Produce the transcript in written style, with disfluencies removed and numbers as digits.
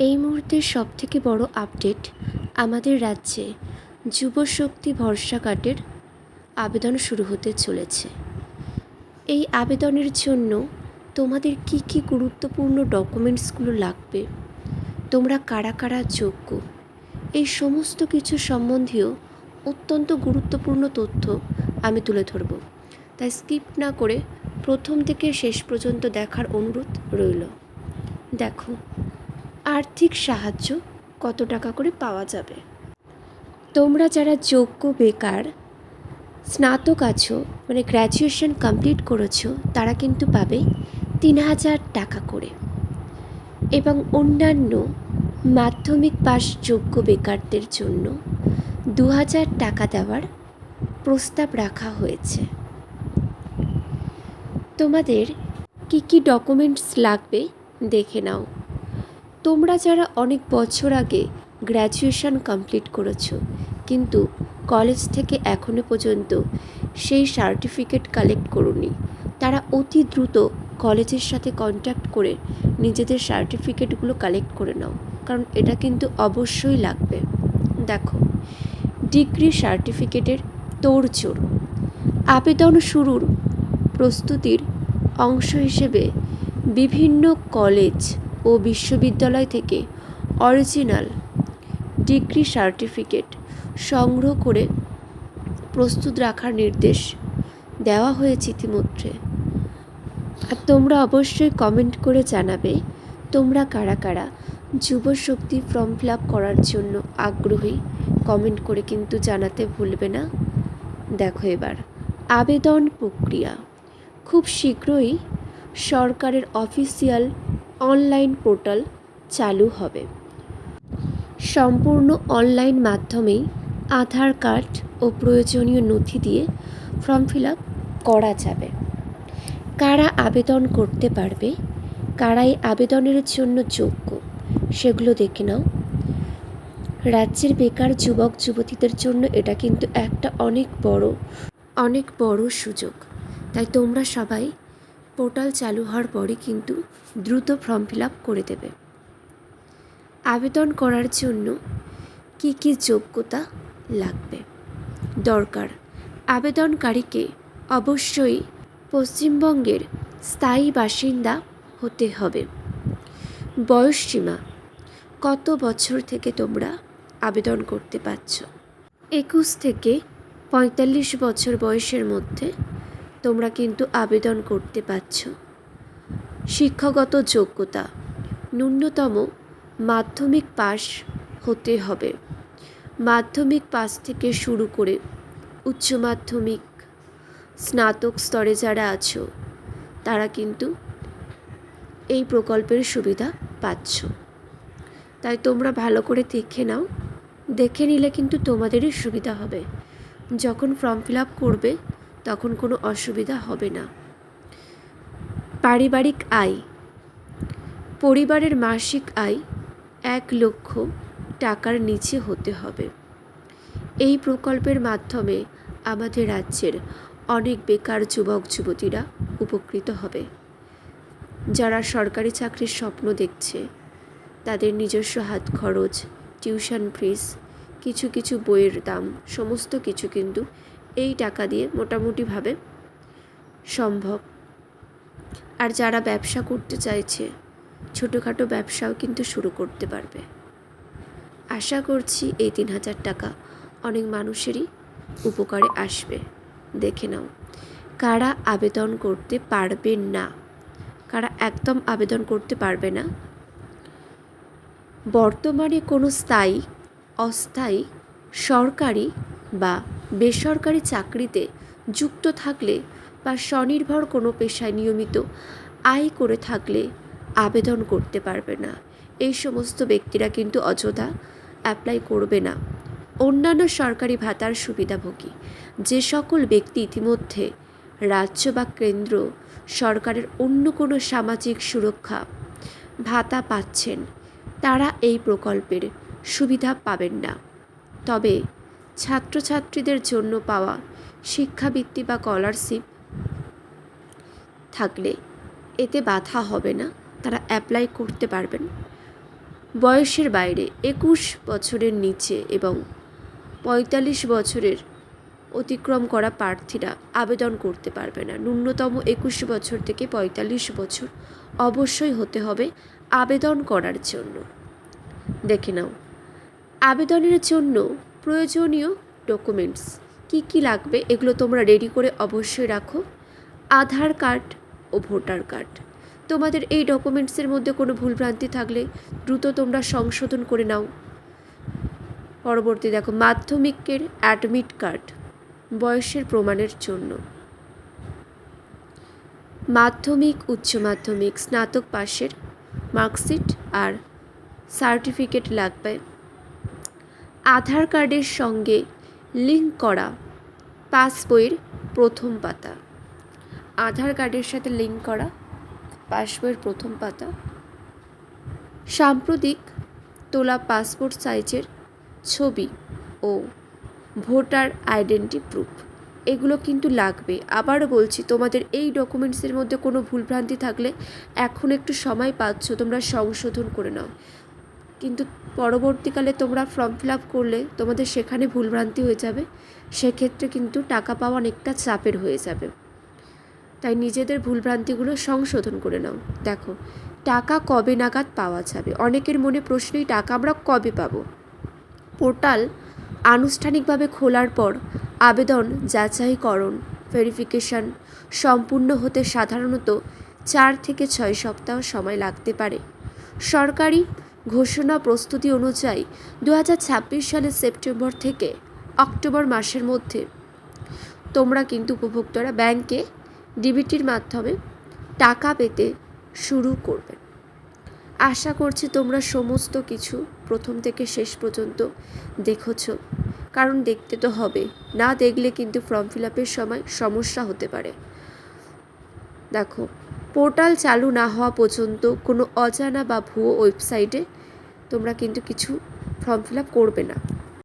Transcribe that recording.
এই মুহূর্তের সবথেকে বড় আপডেট, আমাদের রাজ্যে যুবশক্তি ভরসা কার্ডের আবেদন শুরু হতে চলেছে। এই আবেদনের জন্য তোমাদের কি কি গুরুত্বপূর্ণ ডকুমেন্টসগুলো লাগবে, তোমরা কারা কারা যোগ্য, এই সমস্ত কিছু সম্বন্ধীয় অত্যন্ত গুরুত্বপূর্ণ তথ্য আমি তুলে ধরব। তাই স্কিপ না করে প্রথম থেকে শেষ পর্যন্ত দেখার অনুরোধ রইল। দেখো, আর্থিক সাহায্য কত টাকা করে পাওয়া যাবে। তোমরা যারা যোগ্য বেকার, স্নাতক আছো, মানে গ্র্যাজুয়েশন কমপ্লিট করেছো, তারা কিন্তু পাবে 3,000 টাকা করে, এবং অন্যান্য মাধ্যমিক পাশ যোগ্য বেকারদের জন্য 2,000 টাকা দেওয়ার প্রস্তাব রাখা হয়েছে। তোমাদের কি কি ডকুমেন্টস লাগবে দেখে নাও। তোমরা যারা অনেক বছর আগে গ্র্যাজুয়েশন কমপ্লিট করেছো কিন্তু কলেজ থেকে এখনো পর্যন্ত সেই সার্টিফিকেট কালেক্ট করোনি, তারা অতি দ্রুত কলেজের সাথে কন্ট্যাক্ট করে নিজেদের সার্টিফিকেটগুলো কালেক্ট করে নাও, কারণ এটা কিন্তু অবশ্যই লাগবে। দেখো, ডিগ্রি সার্টিফিকেটের তোড়জোড়। আবেদন শুরুর প্রস্তুতির অংশ হিসেবে বিভিন্ন কলেজ ও বিশ্ববিদ্যালয় থেকে অরিজিনাল ডিগ্রি সার্টিফিকেট সংগ্রহ করে প্রস্তুত রাখার নির্দেশ দেওয়া হয়েছে ইতিমধ্যে। আর তোমরা অবশ্যই কমেন্ট করে জানাবে তোমরা কারা কারা যুবশক্তি ফর্ম ফিল আপ করার জন্য আগ্রহী। কমেন্ট করে কিন্তু জানাতে ভুলবে না। দেখো, এবার আবেদন প্রক্রিয়া। খুব শীঘ্রই সরকারের অফিসিয়াল অনলাইন পোর্টাল চালু হবে। সম্পূর্ণ অনলাইন মাধ্যমেই আধার কার্ড ও প্রয়োজনীয় নথি দিয়ে ফর্ম ফিল আপ করা যাবে। কারা আবেদন করতে পারবে, কারাই আবেদনের জন্য যোগ্য, সেগুলো দেখে নাও। রাজ্যের বেকার যুবক যুবতীদের জন্য এটা কিন্তু একটা অনেক বড় সুযোগ। তাই তোমরা সবাই পোর্টাল চালু হওয়ার পরে কিন্তু দ্রুত ফর্ম ফিল আপ করে দেবে। আবেদন করার জন্য কি কি যোগ্যতা লাগবে দরকার, আবেদনকারীকে অবশ্যই পশ্চিমবঙ্গের স্থায়ী বাসিন্দা হতে হবে। বয়সসীমা, কত বছর থেকে তোমরা আবেদন করতে পারছো? 21 থেকে 45 বছর বয়সের মধ্যে তোমরা কিন্তু আবেদন করতে পারছো। শিক্ষাগত যোগ্যতা, ন্যূনতম মাধ্যমিক পাস হতে হবে। মাধ্যমিক পাস থেকে শুরু করে উচ্চ মাধ্যমিক, স্নাতক স্তরে যারা আছো তারা কিন্তু এই প্রকল্পের সুবিধা পাচ্ছ। তাই তোমরা ভালো করে দেখে নাও। দেখে নিলে কিন্তু তোমাদেরই সুবিধা হবে। যখন ফর্ম ফিল আপ করবে তখন কোনো অসুবিধা হবে না। পারিবারিক আয়, পরিবারের মাসিক আয় 1 লক্ষ টাকার নিচে হতে হবে। এই প্রকল্পের মাধ্যমে আমাদের রাজ্যের অনেক বেকার যুবক যুবতীরা উপকৃত হবে। যারা সরকারি চাকরির স্বপ্ন দেখছে, তাদের নিজস্ব হাত খরচ, টিউশন ফিস, কিছু কিছু বইয়ের দাম, সমস্ত কিছু কিন্তু এই টাকা দিয়ে মোটামুটিভাবে সম্ভব। আর যারা ব্যবসা করতে চাইছে, ছোটোখাটো ব্যবসাও কিন্তু শুরু করতে পারবে। আশা করছি এই 3,000 টাকা অনেক মানুষেরই উপকারে আসবে। দেখে নাও কারা আবেদন করতে পারবে না, কারা একদম আবেদন করতে পারবে না। বর্তমানে কোনো স্থায়ী, অস্থায়ী, সরকারি বা বেসরকারি চাকরিতে যুক্ত থাকলে বা স্বনির্ভর কোনো পেশায় নিয়মিত আয় করে থাকলে আবেদন করতে পারবে না। এই সমস্ত ব্যক্তিরা কিন্তু অযথা অ্যাপ্লাই করবে না। অন্যান্য সরকারি ভাতার সুবিধাভোগী যে সকল ব্যক্তি ইতিমধ্যে রাজ্য বা কেন্দ্র সরকারের অন্য কোনো সামাজিক সুরক্ষা ভাতা পাচ্ছেন, তারা এই প্রকল্পের সুবিধা পাবেন না। তবে ছাত্রছাত্রীদের জন্য পাওয়া শিক্ষাবৃত্তি বা স্কলারশিপ থাকলে এতে বাধা হবে না, তারা অ্যাপ্লাই করতে পারবেন। বয়সের বাইরে 21 বছরের নিচে এবং 45 বছরের অতিক্রম করা প্রার্থীরা আবেদন করতে পারবে না। ন্যূনতম 21 বছর থেকে 45 বছর অবশ্যই হতে হবে আবেদন করার জন্য। দেখে নাও, আবেদনের জন্য প্রয়োজনীয় ডকুমেন্টস কি কি লাগবে এগুলো তোমরা রেডি করে অবশ্যই রাখো। আধার কার্ড ও ভোটার কার্ড। তোমাদের এই ডকুমেন্টসের মধ্যে কোনো ভুলভ্রান্তি থাকলে দ্রুত তোমরা সংশোধন করে নাও। পরবর্তী দেখো, মাধ্যমিকের অ্যাডমিট কার্ড বয়সের প্রমাণের জন্য। মাধ্যমিক, উচ্চ মাধ্যমিক, স্নাতক পাশের মার্কশিট আর সার্টিফিকেট লাগবে। আধার কার্ডের সঙ্গে লিঙ্ক করা পাসবইয়ের প্রথম পাতা। আধার কার্ডের সাথে লিঙ্ক করা পাসবইয়ের প্রথম পাতা। সাম্প্রতিক তোলা পাসপোর্ট সাইজের ছবি ও ভোটার আইডেন্টি প্রুফ এগুলো কিন্তু লাগবে। আবারও বলছি, তোমাদের এই ডকুমেন্টসের মধ্যে কোনো ভুলভ্রান্তি থাকলে এখন একটু সময় পাচ্ছ, তোমরা সংশোধন করে নাও। কিন্তু পরবর্তীকালে তোমরা ফর্ম ফিল আপ করলে তোমাদের সেখানে ভুলভ্রান্তি হয়ে যাবে, সেক্ষেত্রে কিন্তু টাকা পাওয়া অনেকটা চাপের হয়ে যাবে। তাই নিজেদের ভুলভ্রান্তিগুলো সংশোধন করে নাও। দেখো, টাকা কবে নাগাদ পাওয়া যাবে? অনেকের মনে প্রশ্নই, টাকা আমরা কবে পাবো? পোর্টাল আনুষ্ঠানিকভাবে খোলার পর আবেদন যাচাইকরণ ভেরিফিকেশন সম্পূর্ণ হতে সাধারণত 4 থেকে 6 সপ্তাহ সময় লাগতে পারে। সরকারি ঘোষণা প্রস্তুতি অনুযায়ী 2026 সালের সেপ্টেম্বর থেকে অক্টোবর মাসের মধ্যে তোমরা কিন্তু উপভোক্তারা ব্যাংকে ডিবিটির মাধ্যমে টাকা পেতে শুরু করবে। আশা করছি তোমরা সমস্ত কিছু প্রথম থেকে শেষ পর্যন্ত দেখেছ, কারণ দেখতে তো হবে, না দেখলে কিন্তু ফর্ম ফিল আপের সময় সমস্যা হতে পারে। দেখো, পোর্টাল চালু না হওয়া পর্যন্ত কোনো অজানা বা ভুয়ো ওয়েবসাইটে তোমরা কিন্তু কিছু ফর্ম ফিল আপ করবে না।